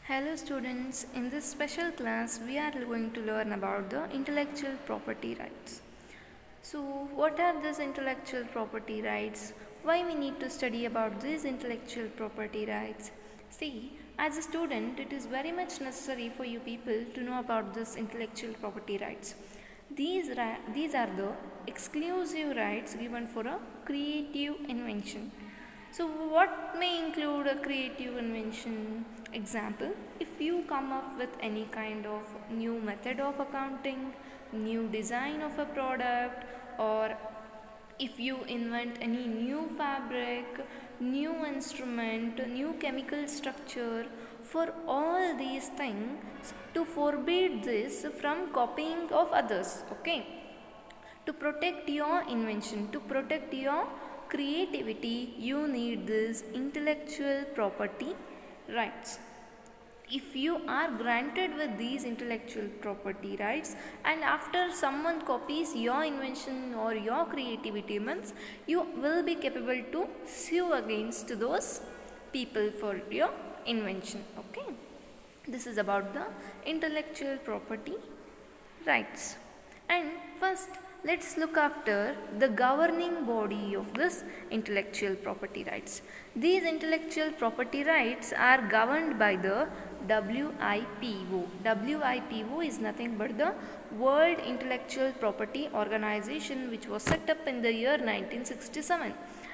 Hello students, in this special class we are going to learn about the intellectual property rights. So what are these intellectual property rights? Why we need to study about these intellectual property rights? See, as a student it is very much necessary for you people to know about this intellectual property rights. These are the exclusive rights given for a creative invention. So what may include a creative invention? Example, if you come up with any kind of new method of accounting, new design of a product, or if you invent any new fabric, new instrument, new chemical structure, for all these things to forbid this from copying of others, okay? To protect your invention, to protect your creativity, you need this intellectual property rights. If you are granted with these intellectual property rights and after someone copies your invention or your creativity means, you will be capable to sue against those people for your invention, okay? This is about the intellectual property rights. And first let's look after the governing body of this intellectual property rights. These intellectual property rights are governed by the WIPO. WIPO is nothing but the World Intellectual Property Organization, which was set up in the year 1967.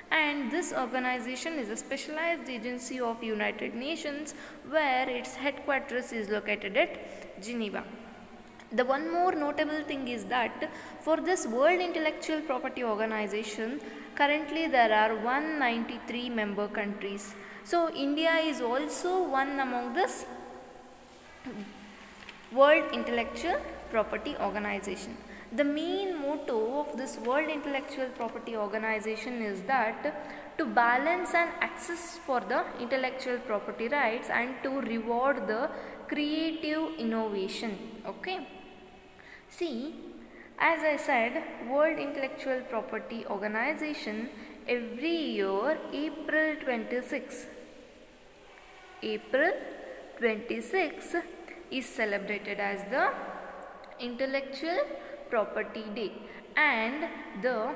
And this organization is a specialized agency of United Nations where its headquarters is located at Geneva. The one more notable thing is that for this World Intellectual Property Organization, currently there are 193 member countries. So India is also one among this World Intellectual Property Organization. The main motto of this World Intellectual Property Organization is that to balance and access for the intellectual property rights and to reward the creative innovation, okay? See, as I said, World Intellectual Property Organization every year April 26 is celebrated as the Intellectual Property Day, and the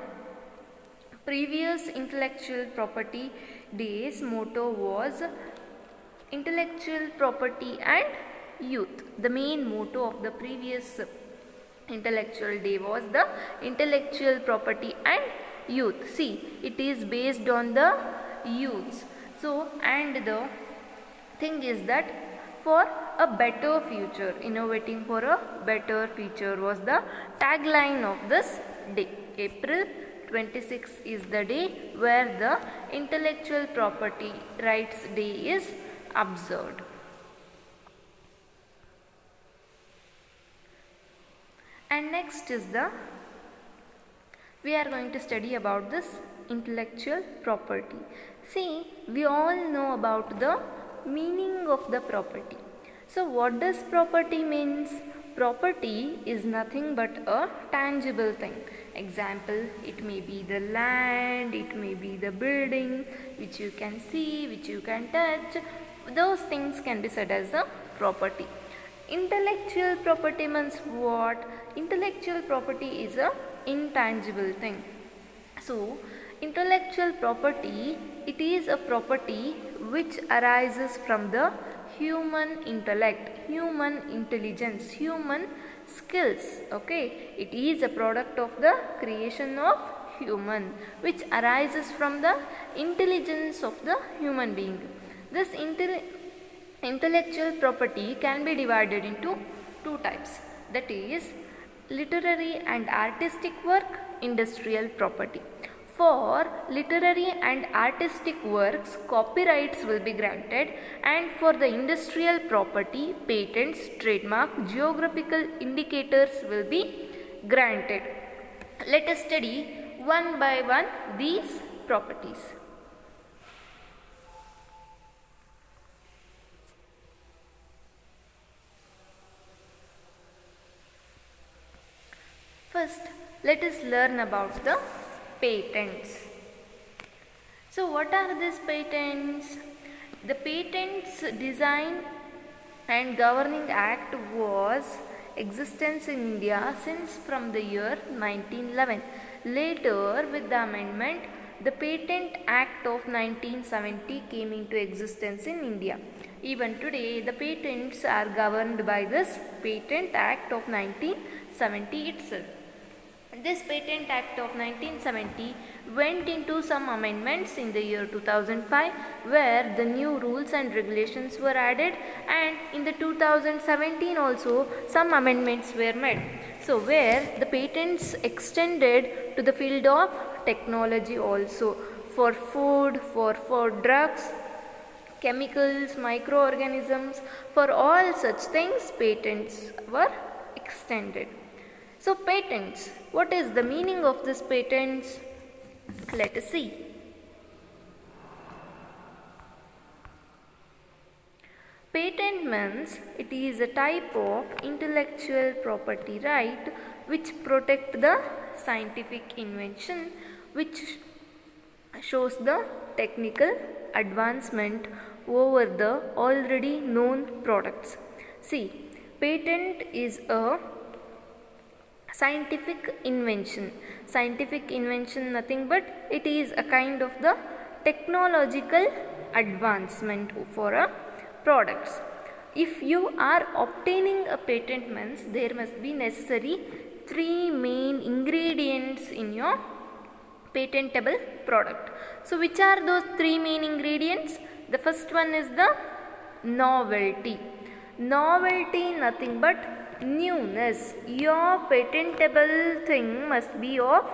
previous Intellectual Property Day's motto was Intellectual Property and Youth. The main motto of the previous Intellectual Day was the Intellectual Property and Youth. See, it is based on the youths. So, and the thing is that for a better future, innovating for a better future was the tagline of this day. April 26 is the day where the Intellectual Property Rights Day is observed. And next is we are going to study about this intellectual property. See, we all know about the meaning of the property. So what does property means? Property is nothing but a tangible thing. Example, it may be the land, it may be the building which you can see, which you can touch. Those things can be said as a property. Intellectual property means what? Intellectual property is a intangible thing. So, intellectual property, it is a property which arises from the human intellect, human intelligence, human skills, okay? It is a product of the creation of human, which arises from the intelligence of the human being. This intellectual property can be divided into two types, that is literary and artistic work, industrial property. For literary and artistic works, copyrights will be granted, and for the industrial property, patents, trademark, geographical indicators will be granted. Let us study one by one these properties. First, let us learn about the patents. So what are these patents? The patents design and governing act was existence in India since from the year 1911. Later, with the amendment, the Patent Act of 1970 came into existence in India. Even today, the patents are governed by this Patent Act of 1970 itself. This Patent Act of 1970 went into some amendments in the year 2005, where the new rules and regulations were added, and in the 2017 also some amendments were made. So where the patents extended to the field of technology also, for food, for drugs, chemicals, microorganisms, for all such things patents were extended. So patents, what is the meaning of this patents? Let us see. Patent means it is a type of intellectual property right which protect the scientific invention, which shows the technical advancement over the already known products. See, patent is a scientific invention. Scientific invention nothing but it is a kind of the technological advancement for a products. If you are obtaining a patent means there must be necessary three main ingredients in your patentable product. So which are those three main ingredients? The first one is the novelty. Novelty nothing but newness. Your patentable thing must be of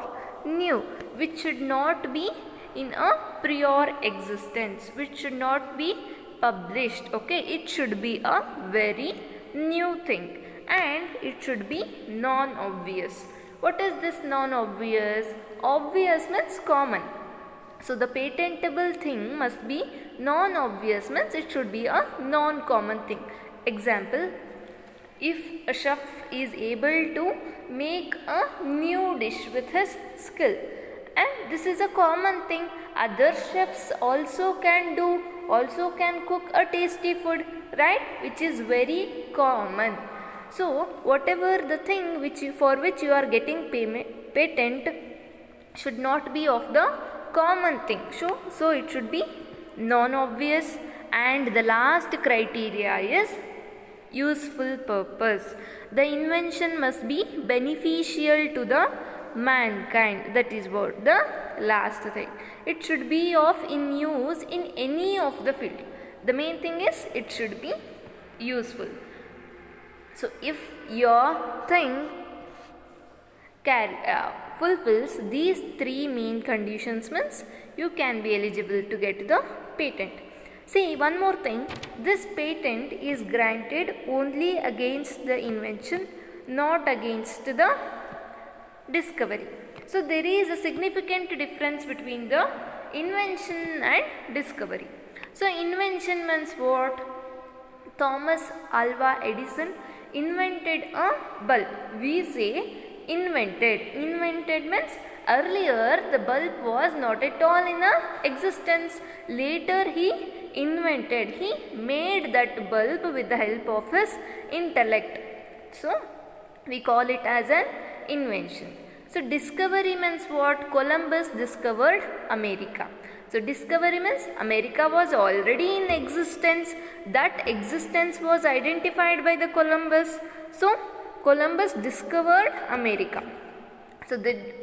new, which should not be in a prior existence, which should not be published. Okay, it should be a very new thing, and it should be non-obvious. What is this non-obvious? Obvious means common. So the patentable thing must be non-obvious means it should be a non-common thing. Example, if a chef is able to make a new dish with his skill, and this is a common thing, other chefs also can do, also can cook a tasty food, right, which is very common. So whatever the thing for which you are getting patent should not be of the common thing, so it should be non-obvious. And the last criteria is useful purpose. The invention must be beneficial to the mankind. That is what the last thing. It should be of in use in any of the field. The main thing is it should be useful. So if your thing fulfills these three main conditions means you can be eligible to get the patent. See, one more thing, this patent is granted only against the invention, not against the discovery. So there is a significant difference between the invention and discovery. So invention means what? Thomas Alva Edison invented a bulb. We say invented. Invented means earlier the bulb was not at all in existence. Later he invented, he made that bulb with the help of his intellect. So we call it as an invention. So discovery means what? Columbus discovered America. So discovery means America was already in existence. That existence was identified by the Columbus. So Columbus discovered America. So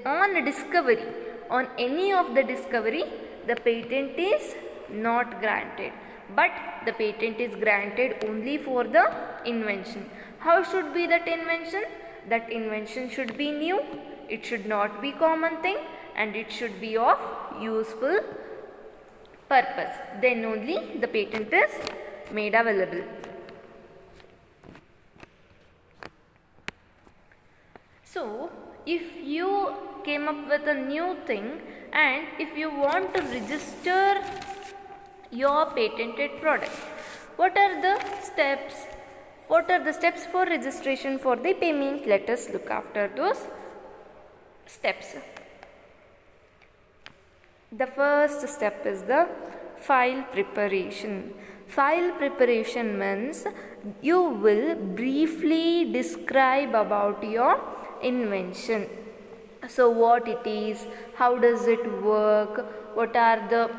on discovery, on any of the discovery, the patent is not granted, but the patent is granted only for the invention. How should be that invention? That invention should be new, it should not be common thing, and it should be of useful purpose. Then only the patent is made available. So if you came up with a new thing and if you want to register your patented product, what are the steps? What are the steps for registration for the payment? Let us look after those steps. The first step is the file preparation. File preparation means you will briefly describe about your invention. So what it is, how does it work, what are the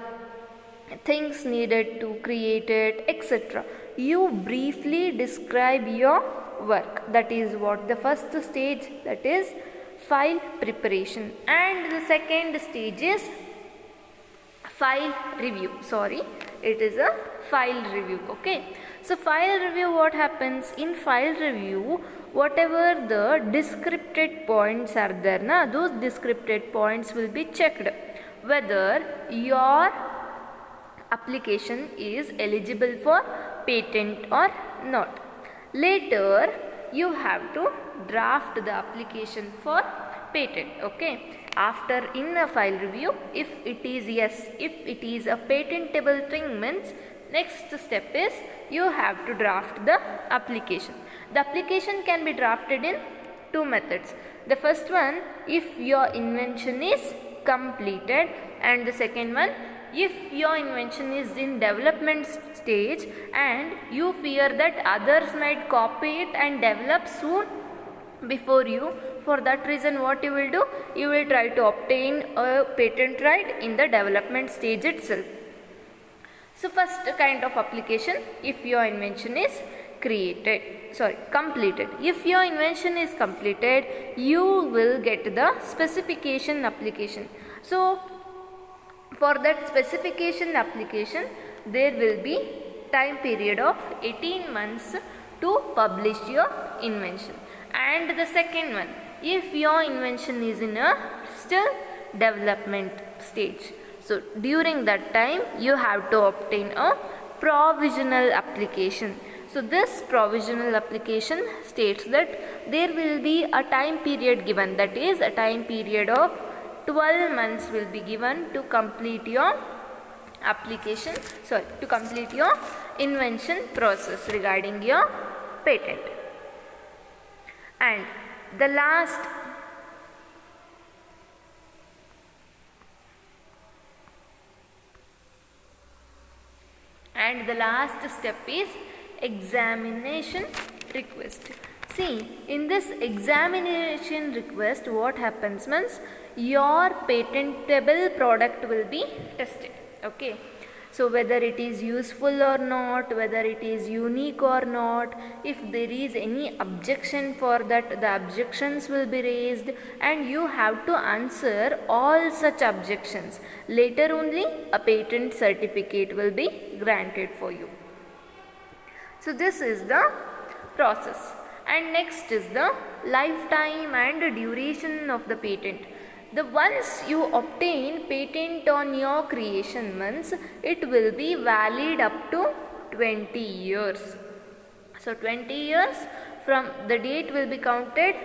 things needed to create it, etc. You briefly describe your work. That is what the first stage, that is file preparation. And the second stage is file review. It is a file review. Okay, so file review, what happens in file review, whatever the descripted points are there, those descripted points will be checked whether your application is eligible for patent or not. Later you have to draft the application for patent. Okay, after in a file review, if it is yes, if it is a patentable thing, means next step is you have to draft the application. The application can be drafted in two methods. The first one, if your invention is completed, and the second one, if your invention is in development stage and you fear that others might copy it and develop soon before you. For that reason, what you will do, you will try to obtain a patent right in the development stage itself. So first kind of application, if your invention is completed. If your invention is completed, you will get the specification application. So for that specification application, there will be time period of 18 months to publish your invention. And the second one, if your invention is in a still development stage, so during that time you have to obtain a provisional application. So this provisional application states that there will be a time period given, that is a time period of 12 months will be given to complete your application, to complete your invention process regarding your patent. And the last step is examination request. See, in this examination request, what happens means your patentable product will be tested. Okay, so whether it is useful or not, whether it is unique or not, if there is any objection for that, the objections will be raised and you have to answer all such objections. Later only a patent certificate will be granted for you. So this is the process. And next is the lifetime and duration of the patent. The once you obtain patent on your creation means it will be valid up to 20 years. So 20 years from the date will be counted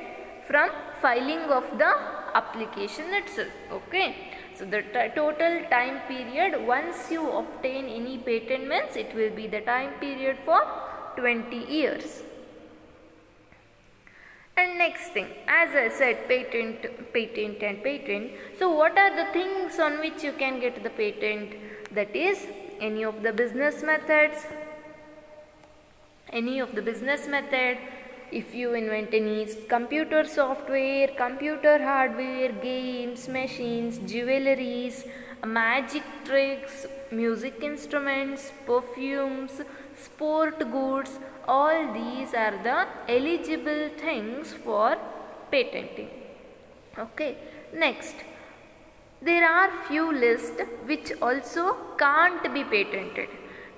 from filing of the application itself. Okay, so the total time period once you obtain any patent means it will be the time period for 20 years. And next thing, as I said, patent. So what are the things on which you can get the patent? That is any of the business methods. If you invent any computer software, computer hardware, games, machines, jewelries, magic tricks, music instruments, perfumes, sport goods, all these are the eligible things for patenting. Okay, next, there are few lists which also can't be patented.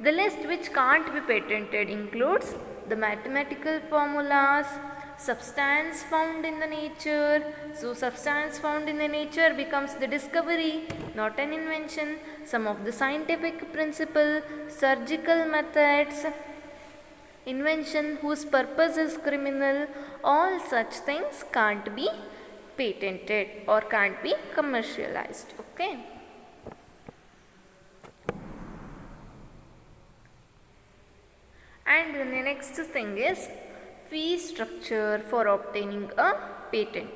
The list which can't be patented includes the mathematical formulas, substance found in the nature. So substance found in the nature becomes the discovery, not an invention. Some of the scientific principle, surgical methods, invention whose purpose is criminal, all such things can't be patented or can't be commercialized. Okay. And the next thing is fee structure for obtaining a patent.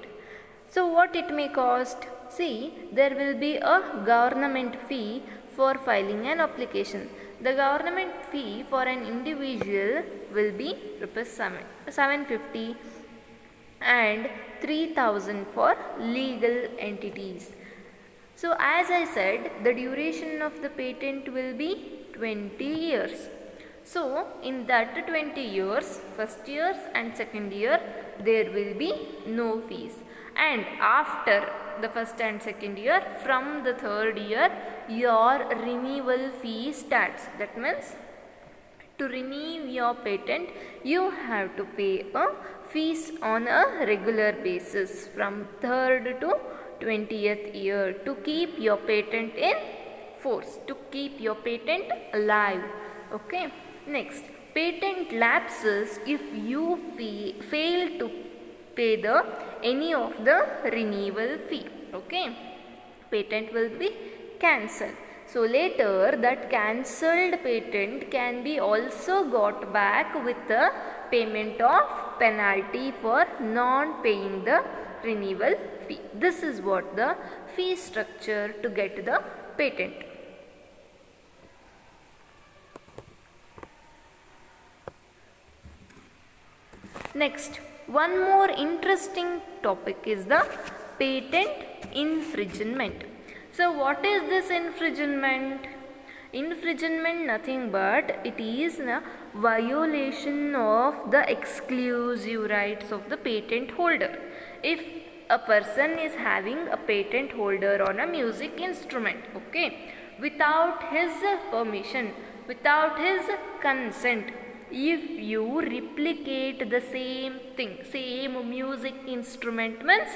So what it may cost? See, there will be a government fee for filing an application. The government fee for an individual will be rupees 750 and 3000 for legal entities. So as I said, the duration of the patent will be 20 years. So in that 20 years, first years and second year, there will be no fees. And after the first and second year, from the third year, your renewal fee starts. That means to renew your patent, you have to pay a fees on a regular basis from third to 20th year to keep your patent in force, to keep your patent alive. Okay. Next, patent lapses if you fail to pay any of the renewal fee. Okay. Patent will be cancelled. So later that cancelled patent can be also got back with the payment of penalty for non-paying the renewal fee. This is what the fee structure to get the patent. Next, one more interesting topic is the patent infringement. So what is this infringement? Infringement nothing but it is a violation of the exclusive rights of the patent holder. If a person is having a patent holder on a music instrument, okay, without his permission, without his consent, if you replicate the same thing, same music instrument, means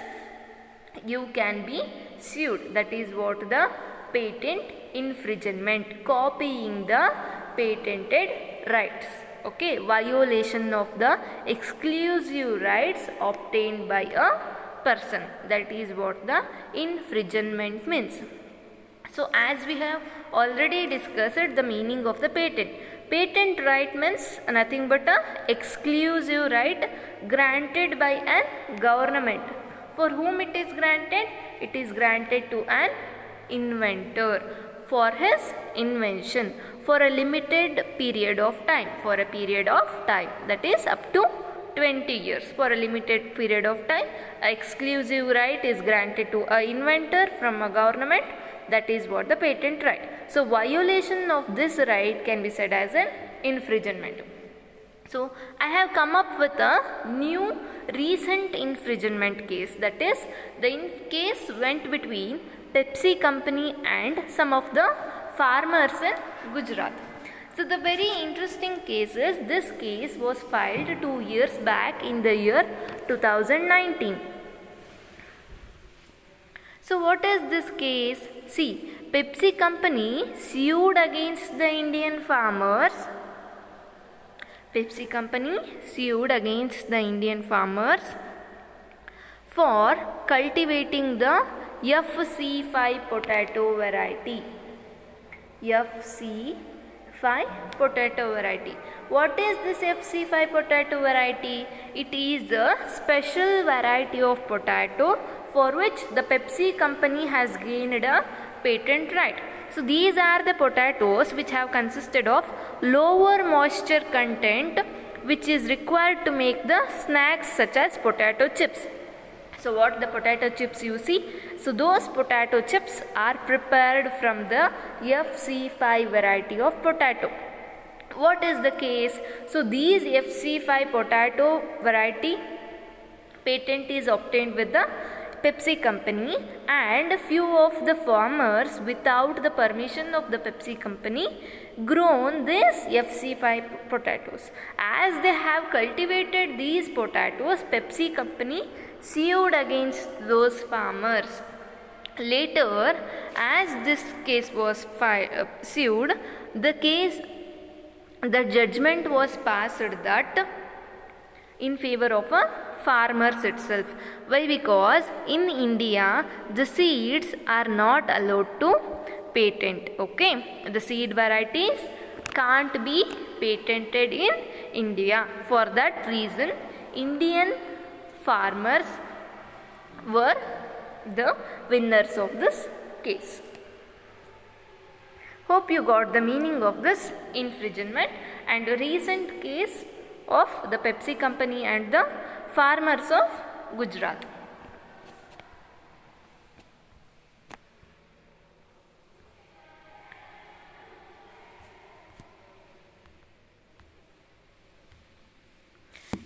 you can be sued. That is what the patent infringement, copying the patented rights. Okay, violation of the exclusive rights obtained by a person. That is what the infringement means. So as we have already discussed the meaning of the patent. Patent right means nothing but a exclusive right granted by an government. For whom it is granted? It is granted to an inventor for his invention for a limited period of time, that is up to 20 years. For a limited period of time, an exclusive right is granted to an inventor from a government. That is what the patent right. So violation of this right can be said as an infringement. So I have come up with a new recent infringement case. That is, the case went between Pepsi company and some of the farmers in Gujarat. So the very interesting case is, this case was filed 2 years back in the year 2019. So what is this case? See, Pepsi company sued against the Indian farmers. Pepsi company sued against the Indian farmers for cultivating the FC5 potato variety. FC5 potato variety. What is this FC5 potato variety? It is a special variety of potato for which the Pepsi company has gained a patent right. So these are the potatoes which have consisted of lower moisture content, which is required to make the snacks such as potato chips. So what the potato chips you see? So those potato chips are prepared from the FC5 variety of potato. What is the case? So these FC5 potato variety patent is obtained with the Pepsi company, and few of the farmers without the permission of the Pepsi company grown these FC5 potatoes. As they have cultivated these potatoes, Pepsi company sued against those farmers. Later, as this case was sued, the judgment was passed that in favor of a farmers itself. Why? Because in India the seeds are not allowed to patent. Okay, the seed varieties can't be patented in India. For that reason, Indian farmers were the winners of this case. Hope you got the meaning of this infringement and a recent case of the Pepsi company and the farmers of Gujarat.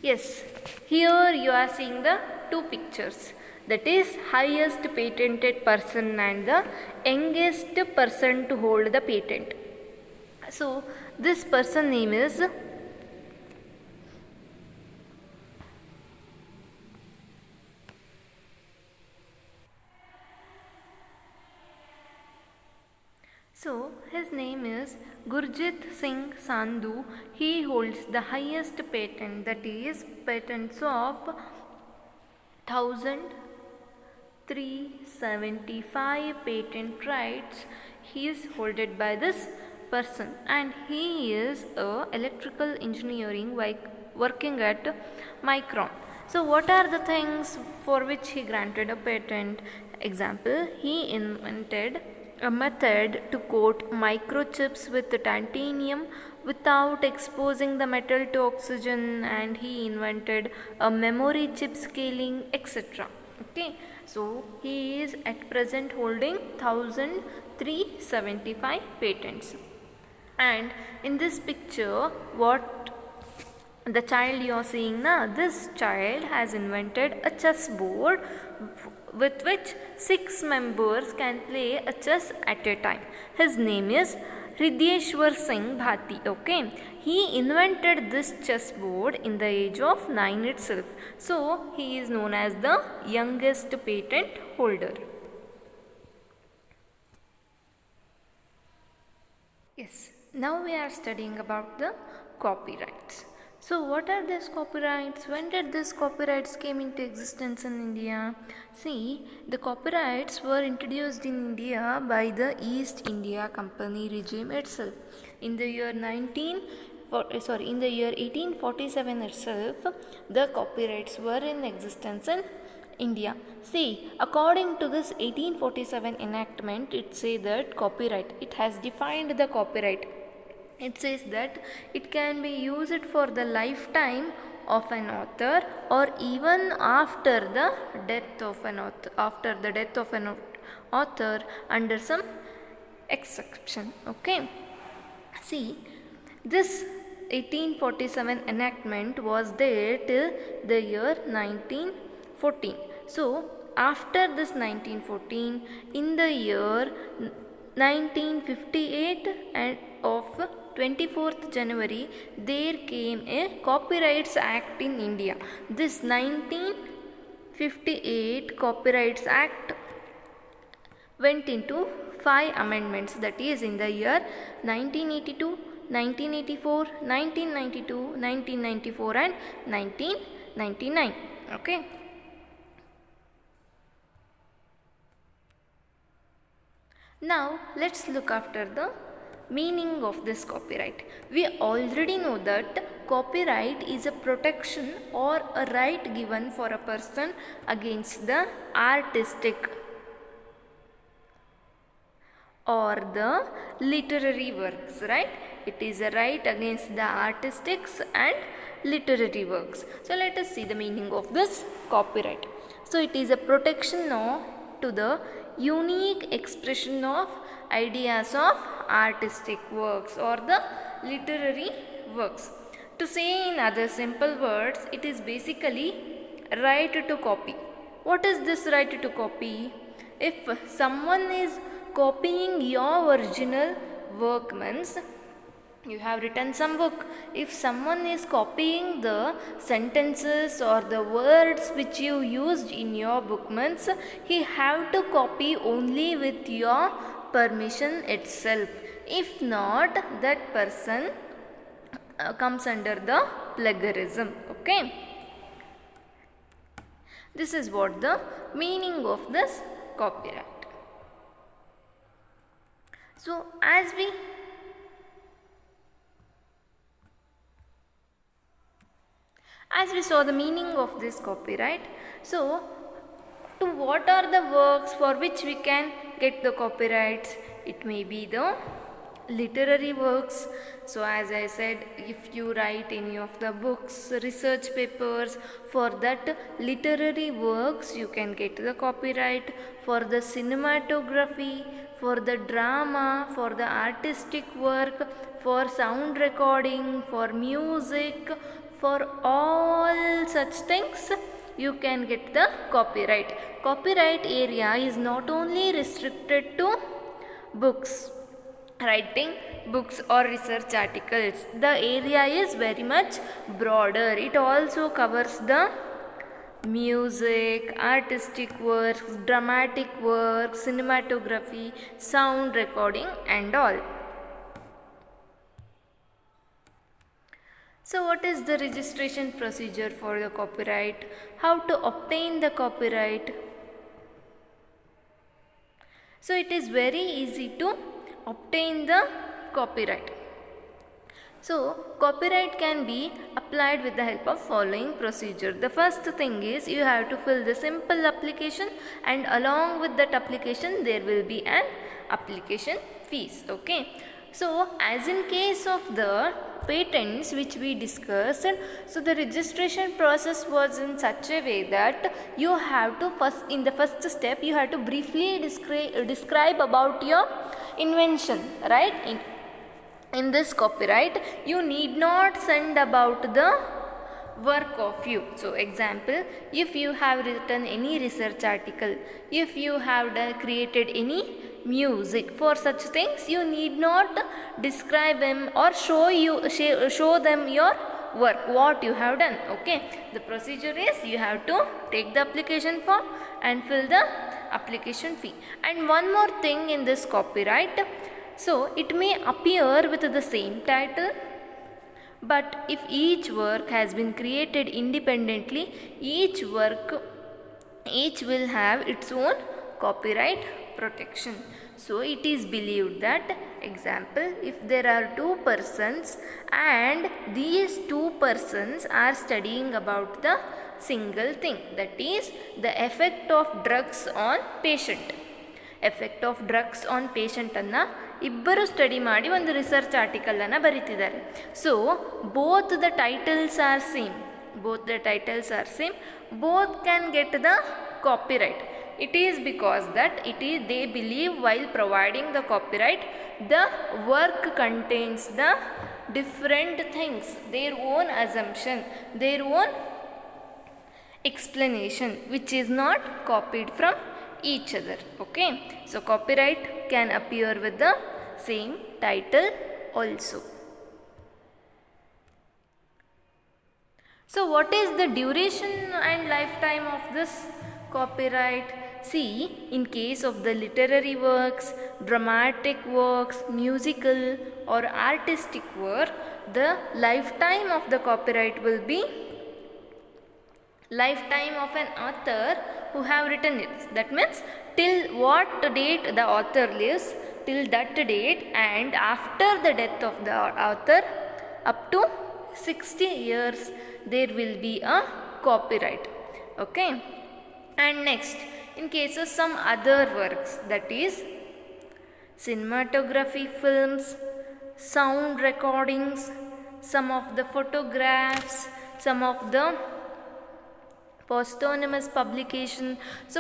Yes, here you are seeing the two pictures, that is highest patented person and the youngest person to hold the patent. So this person name is his name is Gurjit Singh Sandhu. He holds the highest patent, that is patents of 1375 patent rights. He is holded by this person and he is a electrical engineering working at Micron. So what are the things for which he granted a patent? Example, he invented a method to coat microchips with titanium without exposing the metal to oxygen, and he invented a memory chip scaling, etc. Okay, so he is at present holding 1375 patents. And in this picture, what the child you are seeing now, this child has invented a chessboard with which 6 members can play a chess at a time. His name is Hridayeshwar Singh Bhati. Okay, he invented this chessboard in the age of 9 itself. So he is known as the youngest patent holder. Yes, now we are studying about the copyrights. So what are these copyrights? When did these copyrights came into existence in India? See, the copyrights were introduced in India by the East India Company regime itself. In the year 1847 itself, the copyrights were in existence in India. See, according to this 1847 enactment, it says that copyright, it has defined the copyright. It says that it can be used for the lifetime of an author or even after the death of an author, under some exception. Okay. See, this 1847 enactment was there till the year 1914. So after this 1914, in the year 1958 and of 24th January, there came a Copyrights Act in India. This 1958 Copyrights Act went into 5 amendments, that is in the year 1982, 1984, 1992, 1994 and 1999. Okay. Now let's look after the meaning of this copyright. We already know that copyright is a protection or a right given for a person against the artistic or the literary works, right? It is a right against the artistics and literary works. So let us see the meaning of this copyright. So it is a protection to the unique expression of ideas of artistic works or the literary works. To say in other simple words, it is basically right to copy. What is this right to copy? If someone is copying your original work, means you have written some book. If someone is copying the sentences or the words which you used in your book, means he have to copy only with your permission itself. If not, that person comes under the plagiarism. Okay. This is what the meaning of this copyright. So as we saw the meaning of this copyright, so to what are the works for which we can get the copyrights? It may be the literary works. So as I said, if you write any of the books, research papers, for that literary works you can get the copyright. For the cinematography, for the drama, for the artistic work, for sound recording, for music, for all such things you can get the copyright. Copyright area is not only restricted to books, writing books or research articles. The area is very much broader. It also covers the music, artistic works, dramatic works, cinematography, sound recording and all. So what is the registration procedure for the copyright? How to obtain the copyright? So it is very easy to obtain the copyright. So copyright can be applied with the help of following procedure. The first thing is you have to fill the simple application, and along with that application there will be an application fees. Okay. So as in case of the patents which we discussed, so the registration process was in such a way that you have to in the first step you have to briefly describe about your invention, right? In this copyright you need not send about the work of you. So example, if you have written any research article, if you have created any music, for such things you need not describe them or show them your work, what you have done. Okay, the procedure is you have to take the application form and fill the application fee. And one more thing in this copyright, so it may appear with the same title, but if each work has been created independently, each will have its own copyright protection. So it is believed that, example, if there are two persons and these two persons are studying about the single thing, that is the effect of drugs on patient. Effect of drugs on patient anna ಇಬ್ಬರು study ಮಾಡಿ ಒಂದು research ಆರ್ಟಿಕಲನ್ನು ಬರೀತಿದ್ದಾರೆ. So both the titles are same, both can get the copyright. It is because that they believe while providing the copyright, the work contains the different things, their own assumption, their own explanation, which is not copied from each other. Okay, so copyright can appear with the same title also. So what is the duration and lifetime of this copyright? See, in case of the literary works, dramatic works, musical or artistic work, the lifetime of the copyright will be lifetime of an author who have written it. That means till what date the author lives, till that date, and after the death of the author up to 60 years there will be a copyright. Okay, and next, in case of some other works, that is cinematography films, sound recordings, some of the photographs, some of the posthumous publication. So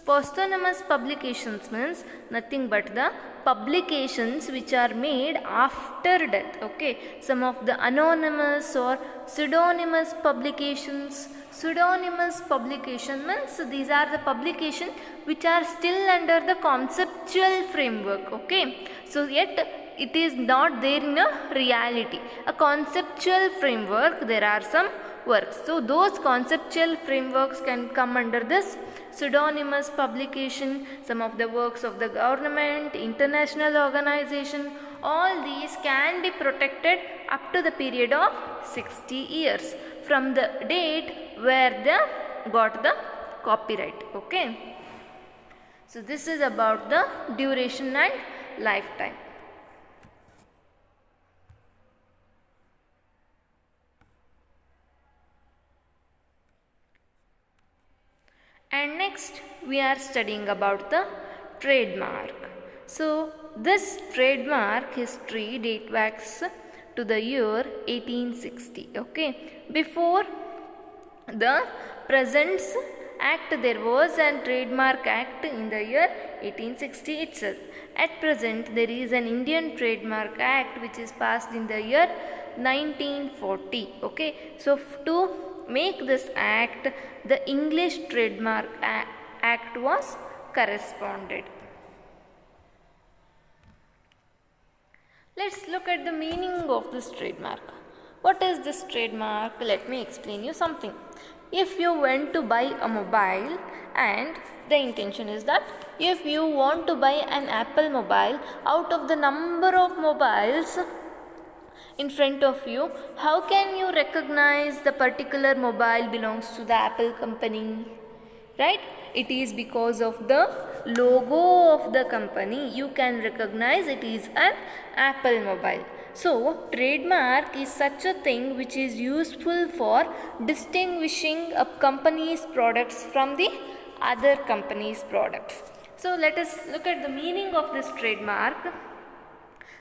posthumous publications means nothing but the publications which are made after death. Okay, some of the anonymous or pseudonymous publications. Pseudonymous publication means these are the publications which are still under the conceptual framework. Okay, so yet it is not there in a reality. A conceptual framework, there are some works. So those conceptual frameworks can come under this pseudonymous publication. Some of the works of the government, international organization, all these can be protected up to the period of 60 years from the date where they got the copyright. Okay, so this is about the duration and lifetime. And next we are studying about the trademark. So this trademark history dates back to the year 1860. Okay, before the present act there was a trademark act in the year 1860 itself. At present there is an Indian trademark act which is passed in the year 1940. Okay, so to make this act, the English trademark act was corresponded. Let's look at the meaning of this trademark. What is this trademark? Let me explain you something. If you went to buy a mobile, and the intention is that if you want to buy an Apple mobile, out of the number of mobiles in front of you, how can you recognize the particular mobile belongs to the Apple company? Right? It is because of the logo of the company you can recognize it is an Apple mobile. So, trademark is such a thing which is useful for distinguishing a company's products from the other company's products. So, let us look at the meaning of this trademark.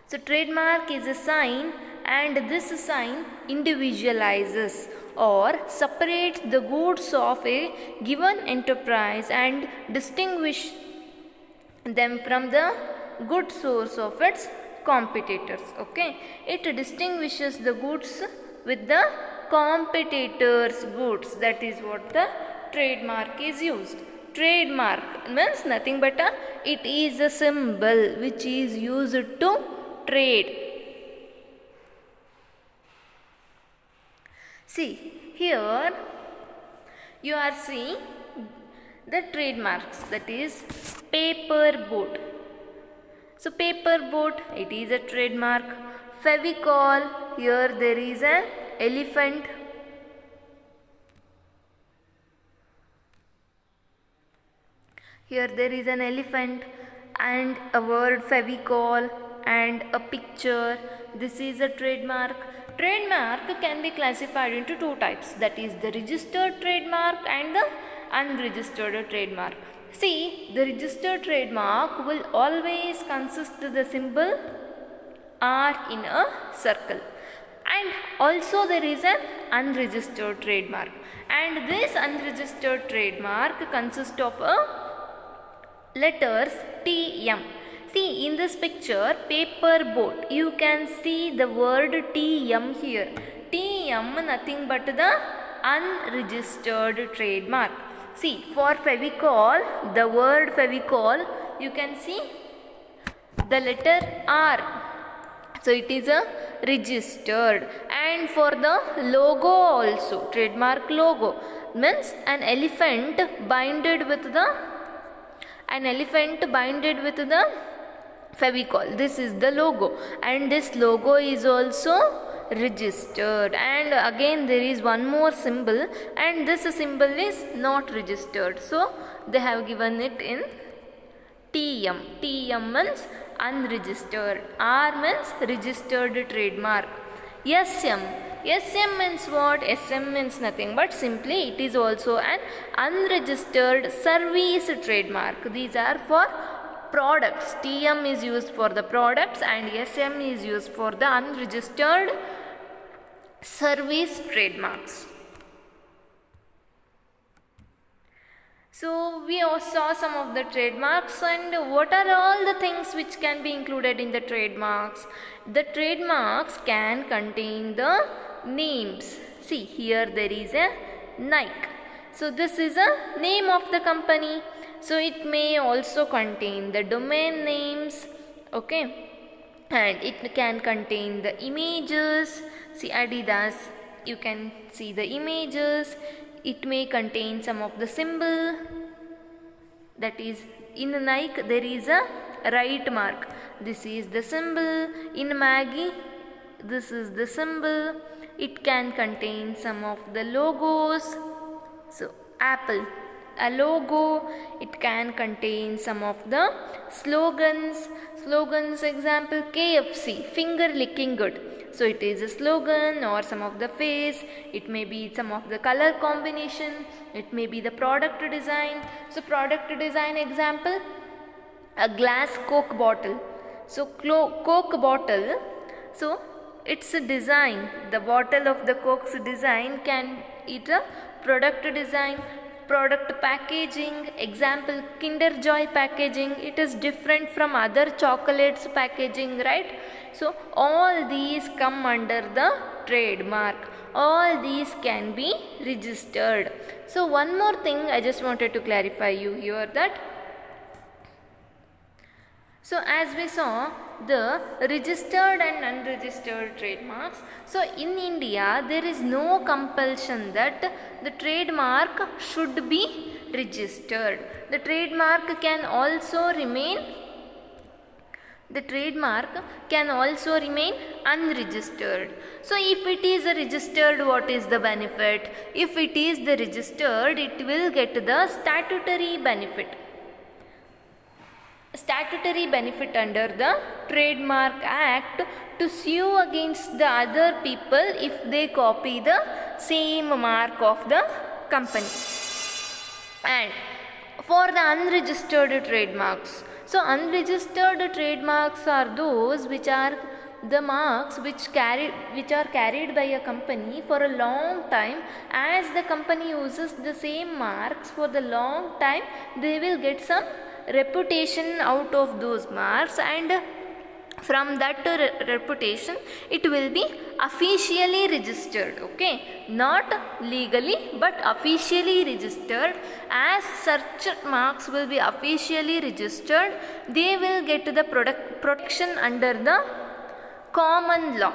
So, trademark is a sign, and this sign individualizes or separates the goods of a given enterprise and distinguish them from the good source of its competitors. Okay, it distinguishes the goods with the competitors' goods. That is what the trademark is used. Trademark means nothing but it is a symbol which is used to trade. See, here you are seeing the trademarks, that is paper boat. So, paper boat, it is a trademark. Fevicol, here there is an elephant. Here there is an elephant and a word Fevicol and a picture. This is a trademark. Trademark can be classified into two types, that is the registered trademark and the unregistered trademark. See, the registered trademark will always consist of the symbol R in a circle, and also there is an unregistered trademark, and this unregistered trademark consists of letters TM. See, in this picture, paper boat, you can see the word TM here. TM nothing but the unregistered trademark. See, for Fevicol, the word Fevicol, you can see the letter R. So, it is a registered. And for the logo also, trademark logo, means an elephant binded with the Fevicol. This is the logo, and this logo is also registered. And again there is one more symbol, and this symbol is not registered, so they have given it in TM. TM means unregistered, R means registered trademark. SM means what? SM means nothing but simply it is also an unregistered service trademark. These are for products. TM is used for the products and SM is used for the unregistered service trademarks. So, we also saw some of the trademarks, and what are all the things which can be included in the trademarks? The trademarks can contain the names. See, here there is a Nike. So, this is a name of the company. So, it may also contain the domain names. Okay. And it can contain the images. See, Adidas, you can see the images. It may contain some of the symbol, that is in Nike there is a right mark, this is the symbol. In Maggi, this is the symbol. It can contain some of the logos. So Apple, a logo. It can contain some of the slogans. Example, KFC, finger licking good. So it is a slogan or some of the face. It may be some of the color combination. It may be the product design. So product design example, a glass Coke bottle. So Coke bottle, so its design, the bottle of the Coke's design can it a product design, product packaging, example Kinder Joy packaging, it is different from other chocolates packaging, right? So all these come under the trademark. All these can be registered. So one more thing I just wanted to clarify you here, that so as we saw the registered and unregistered trademarks. So in India there is no compulsion that the trademark should be registered. The trademark can also remain unregistered. So if it is a registered, what is the benefit? If it is the registered, it will get the statutory benefit under the Trademark Act to sue against the other people if they copy the same mark of the company. And for the unregistered trademarks, so unregistered trademarks are those which are the marks which are carried by a company for a long time. As the company uses the same marks for the long time, they will get some reputation out of those marks, and from that reputation it will be officially registered, okay, not legally but officially registered. As such marks will be officially registered, they will get the protection under the common law,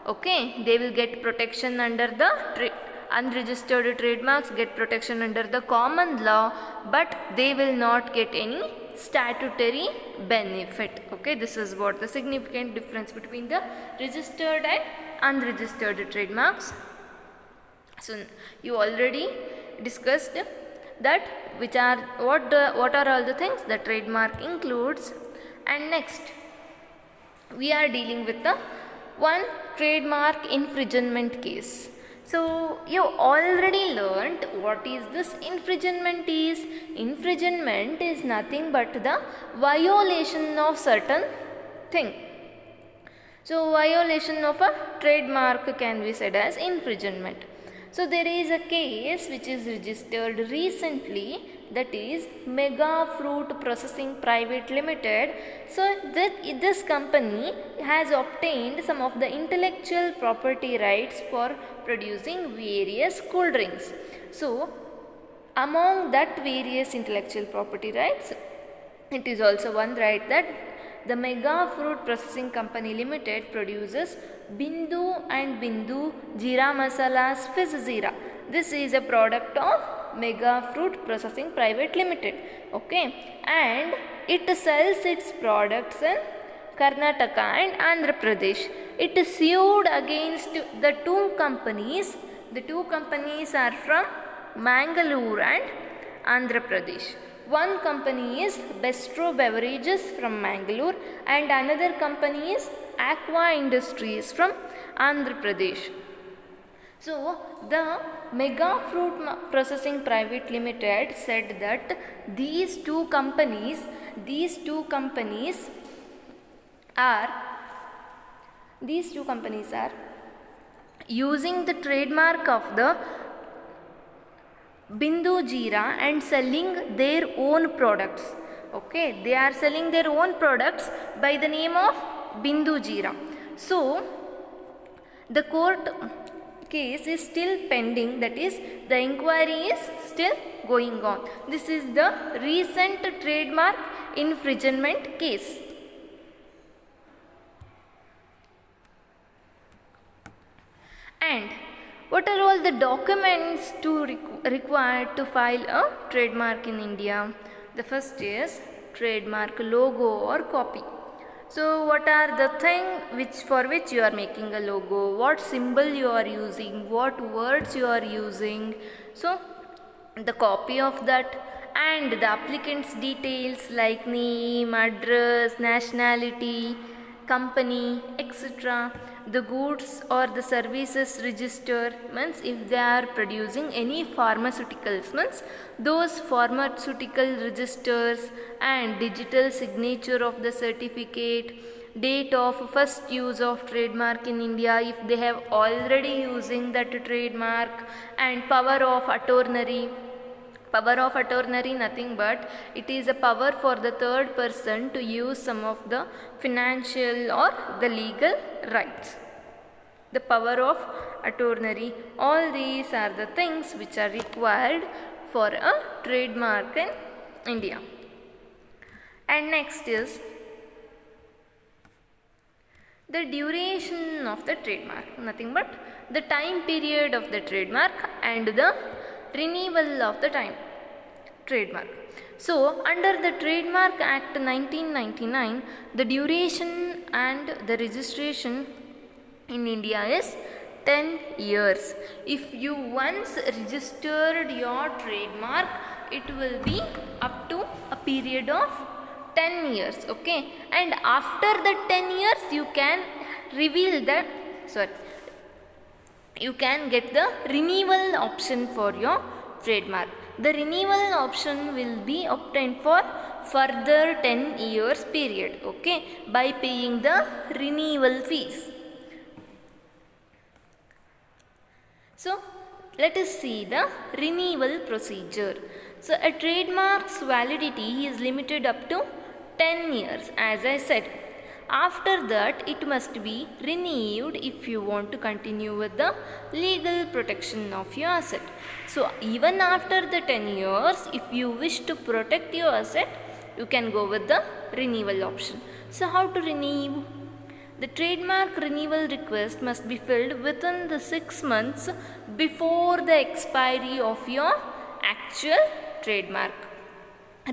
okay. They will get protection under the unregistered trademarks get protection under the common law, but they will not get any statutory benefit, okay. This is what the significant difference between the registered and unregistered trademarks. So you already discussed that what are all the things the trademark includes. And next we are dealing with the one trademark infringement case. So you already learnt what is this infringement is. Infringement is nothing but the violation of certain thing. So violation of a trademark can be said as infringement. So there is a case which is registered recently, that is Mega Fruit Processing Private Limited. So this company has obtained some of the intellectual property rights for producing various cool drinks. So among that various intellectual property rights, it is also one right that the Mega Fruit Processing Company Limited produces Bindu and Bindu Jeera Masala's Fizz Jeera. This is a product of Mega Fruit Processing Private Limited, okay, and it sells its products in Karnataka and Andhra Pradesh. It is sued against the two companies. The two companies are from Mangalore and Andhra Pradesh. One company is Bestro Beverages from Mangalore and another company is Aqua Industries from Andhra Pradesh. So the Mega Fruit Processing Private Limited said that these two companies are using the trademark of the Bindu Jeera and selling their own products, okay. They are selling their own products by the name of Bindu Jeera. So the court case is still pending, that is the inquiry is still going on. This is the recent trademark infringement case. And what are all the documents required to file a trademark in India? The first is trademark logo or copy. So what are the things for which you are making a logo, what symbol you are using, what words you are using. So the copy of that and the applicant's details like name, address, nationality, company, etc. the goods or the services register means if they are producing any pharmaceuticals means those pharmaceutical registers and digital signature of the certificate, date of first use of trademark in India if they have already using that trademark, and power of attorney. Power of attorney nothing but it is a power for the third person to use some of the financial or the legal rights. The power of attorney, all these are the things which are required for a trademark in India. And next is the duration of the trademark, nothing but the time period of the trademark and the renewal of the trademark. So, under the Trademark Act 1999, the duration and the registration in India is 10 years. If you once registered your trademark, it will be up to a period of 10 years, okay, and after the 10 years you can you can get the renewal option for your trademark. The renewal option will be obtained for further 10 years period, okay, by paying the renewal fees. So, let us see the renewal procedure. So, a trademark's validity is limited up to 10 years, as I said. After that, it must be renewed if you want to continue with the legal protection of your asset. So, even after the 10 years, if you wish to protect your asset, you can go with the renewal option. So, how to renew? The trademark renewal request must be filled within the 6 months before the expiry of your actual trademark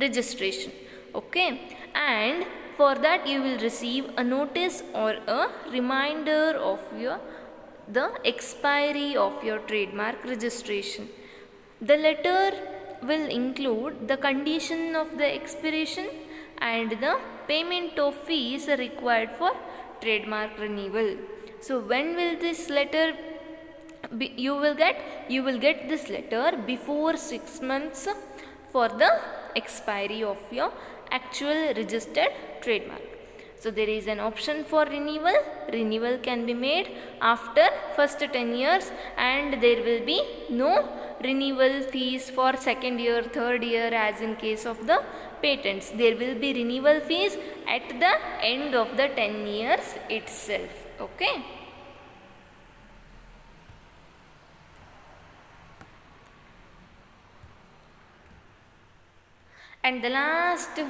registration, okay, and for that you will receive a notice or a reminder of the expiry of your trademark registration. The letter will include the condition of the expiration and the payment of fees required for trademark renewal. So when will this letter be, you will get this letter before 6 months for the expiry of your actual registered trademark. So there is an option for renewal. Renewal can be made after first 10 years and there will be no renewal fees for second year, third year as in case of the patents. There will be renewal fees at the end of the 10 years itself, okay. And the last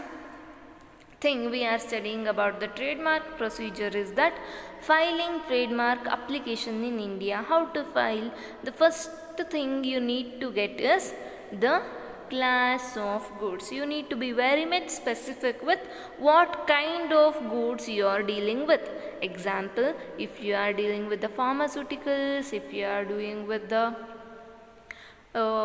thing we are studying about the trademark procedure is that filing trademark application in India. How to file? The first thing you need to get is the class of goods. You need to be very much specific with what kind of goods you are dealing with. Example, if you are dealing with the pharmaceuticals, if you are doing with the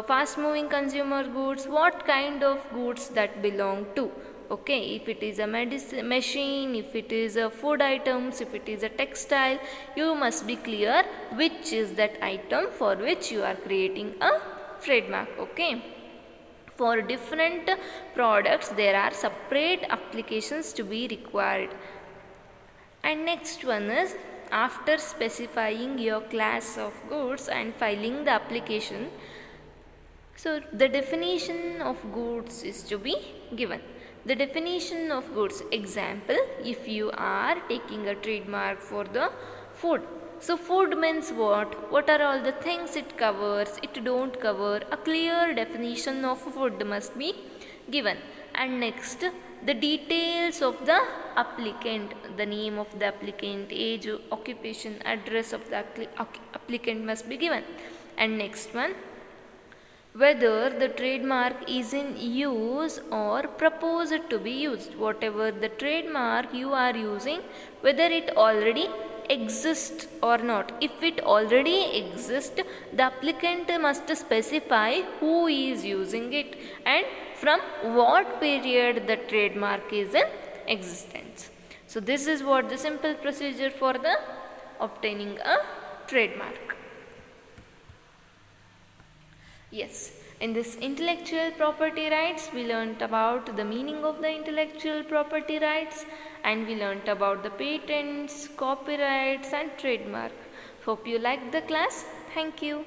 fast moving consumer goods, what kind of goods that belong to, okay. If it is a machine, if it is a food items, if it is a textile, you must be clear which is that item for which you are creating a trademark, okay. For different products there are separate applications to be required. And next one is, after specifying your class of goods and filing the application, so the definition of goods is to be given. The definition of goods, example, if you are taking a trademark for the food, so food means what? What are all the things it covers, it don't cover? A clear definition of food must be given. And next, the details of the applicant, the name of the applicant, age, occupation, address of the applicant must be given. And next one, whether the trademark is in use or proposed to be used. Whatever the trademark you are using, whether it already exists or not. If it already exists, the applicant must specify who is using it and from what period the trademark is in existence. So this is what the simple procedure for the obtaining a trademark. Yes, in this intellectual property rights, we learnt about the meaning of the intellectual property rights, and we learnt about the patents, copyrights and trademark. Hope you liked the class. Thank you.